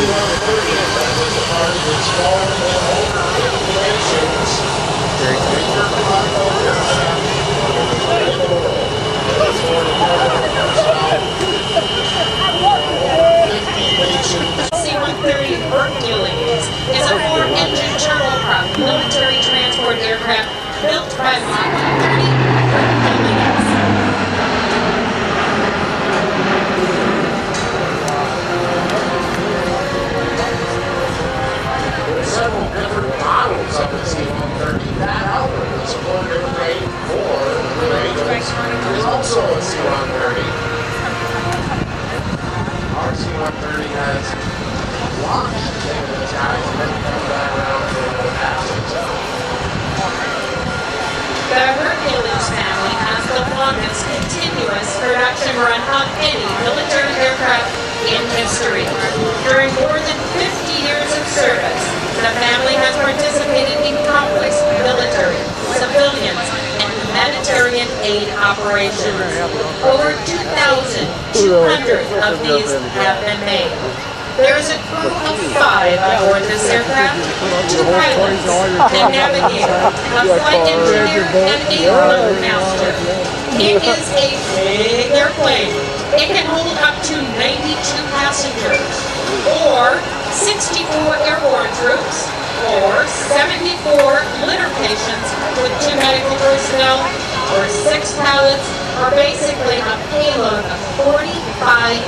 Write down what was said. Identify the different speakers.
Speaker 1: C-130 Hercules is a four-engine turboprop military transport aircraft built by Lockheed Hercules.
Speaker 2: Several different models of the C-130. That outlet was ordered made for the Raiders. There's also a C-130. Our C-130 has launched into the skies and then come back around to the passage.
Speaker 1: The Hercules family has the longest continuous production run of any military aircraft in history. During more than 50 years of service, the family has participated in countless military, civilian, and humanitarian aid operations. Over 2,200 of these have been made. There is a crew of 5 aboard this aircraft, 2 pilots, a navigator, a flight engineer, and a crew master. It is a big airplane. It can hold up to 92 passengers, or 64 airborne troops, or 74 litter patients with 2 medical personnel, or 6 pilots, or basically a payload of 45,000